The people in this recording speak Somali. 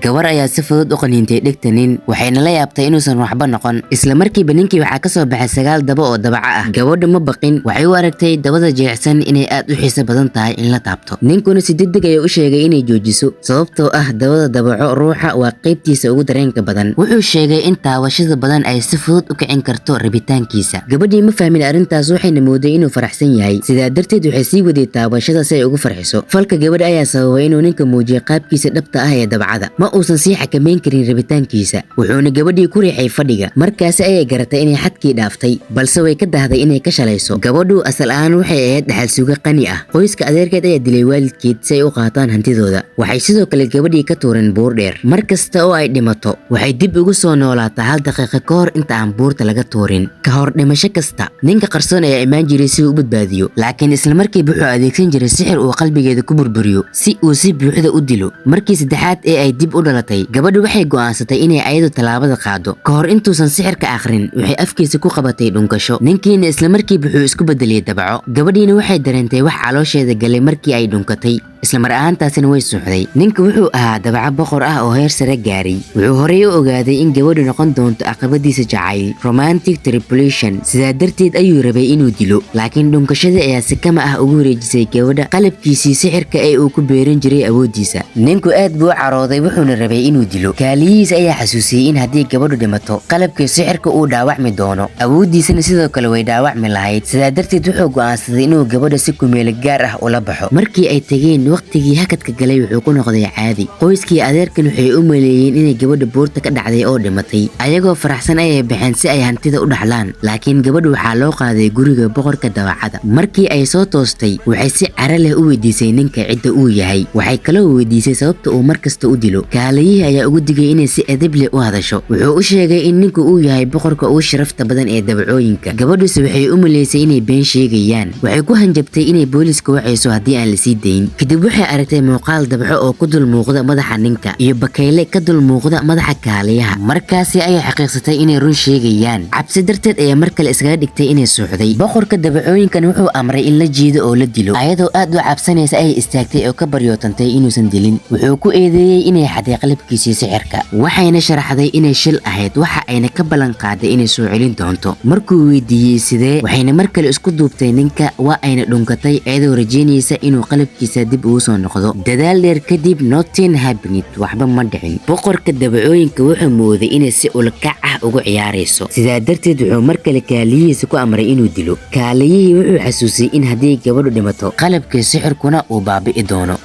gabar ayaa si fudud u qaniintay dhegta nin waxayna la yaabtay inuusan waxba noqon. isla markiiba ninkii waxaa ka soo baxay 9 dabo oo dabaca ah. gabadha ma baqin, waxay u aragtay dabada jeexsan inay aad u xiiso badan tahay in la taabto. ninkuna si degdeg ah u sheegay inay joojiso sababtoo ah dabada dabaco ruuxa waa qaybtiisa ugu dareenka badan. wuxuu sheegay in taabashada badan ay si fudud u kicin karto rabitaankiisa. gabadhii ma fahmin arrintaas waxayna mooday inuu faraxsan yahay, sidaa darteed waxay sii waday taabashada si ay ugu farxiso. falka gabadha ayaa sababay inuu ninka muujiyo qaabkiisa dhabta ah ee dabacada. ma uusan sii xakameyn karin rabitaankiisa, wuxuuna gabadhii ku riixay fadhiga. markaasi ayay garatay inay xadkii dhaaftay, balse way ka dahday inay ka shalayso. gabadhu asal ahaan waxay ahayd dhaxal suuga qani ah. qoyska adeerkeed ayaa dilay waalidkeed si ay u qaataan hantidooda. waxay sidoo kale gabadhii ka tuureen buur dheer. mar kasta oo ay dhimato waxay dib ugu soo noolaataa 1 daqiiqo ka hor inta aan buurta laga tuurin. ka hor dhimasho kasta ninka qarsoon ayaa imaan jiray si uu u badbaadiyo, laakiin isla markiiba wuxuu adeegsan jiray sixir uu qalbigeeda ku burburiyo si uu si buuxda u dilo. markii saddexaad ee ay dib u dhalatay, gabadhu waxay go'aansatay inay ayadu talaabada qaado. ka hor intuusan sixirka akhrin waxay afkiisa ku qabatay dhunkasho. ninkiina isla markiiba wuxuu isku bedelay dabaco. gabadhiina waxay dareentay wax caloosheeda galay markii ay dhunkatay, isla mar ahaantaasina way suuxday. ninka wuxuu ahaa dabaco boqor ah oo heer sare gaaray. wuxuu horey u ogaaday in gabadhu noqon doonto caqabadiisa jacayl, romantic tribulation. sidaa darteed ayuu rabay inuu dilo, laakiin dhunkashadii ayaa si kama ah ugu wareejisay gabadha qalabkiisii sixirka ee uu ku beeran jiray awoodiisa. ninku aad buu u carooday wuxuuna rabay inuu dilo. kaaliyihiisa ayaa xasuusiyey in haddii gabadhu dhimato qalabkii sixirka uu dhaawacmi doono, awoodiisana sidoo kale way dhaawacmi lahayd. sidaa darteed wuxuu go'aansaday inuu gabadha si kumeelo gaar ah ula baxo. markii ay tageen, waqtigii hakadka galay wuxuu ku noqday caadi. qoyskii adeerkan waxay u maleeyeen inay gabadha buurta ka dhacday oo dhimatay. ayagoo faraxsan ayay baxeen si ay hantida u dhaxlaan, laakiin gabadhu waxaa loo qaaday guriga boqorka dabacada. markii ay soo toostay waxay si cara leh u weydiisay ninka cidda uu yahay. waxay kaloo weydiisay sababta uu markasta u dilo. kaalayihii ayaa ugu digay inay si edeb leh u hadasho. wuxuu u sheegay in ninku uu yahay boqorka ugu sharafta badan ee dabacooyinka. gabadhuse waxay u maleysay inay been sheegayaan. waxay ku hanjabtay inay booliska wacayso haddii aan la sii dayn. kadib waxay aragtay muuqaal dabco oo ku dul muuqda madaxa ninka iyo bakayle ka dul muuqda madaxa kaaliyaha. markaasi ayay xaqiiqsatay inay run sheegayaan. cabsi darteed ayaa mar kale iskaga dhigtay inay suuxday. boqorka dabacooyinkan wuxuu amray in la jiido oo la dilo. ayadoo aad u cabsanaysa ayay istaagtay oo ka baryootantay inuusan dilin. wuxuu ku eedeeyey inay xaday qalabkiisii sixirka, waxayna sharaxday inay shil ahayd. waxa ayna ka ballan qaaday inay soo celin doonto. markuu weydiiyey sidee, waxayna mar kale isku duubtay ninka, waa ayna dhunkatay iyadoo rajeynaysa inuu qalabkiisa dib ugu soo noqdo. dadaal dheer kadib nothing happened, waxba ma dhicin. boqorka dabacooyinka wuxuu mooday inay si ulkac ah ugu ciyaarayso, sidaa darteed wuxuu mar kale kaaliyihiisa ku amray inuu dilo. kaaliyihii wuxuu xasuusiyey in haddii gabadhu dhimato qalabkii sixirkuna uu baabi'i doono.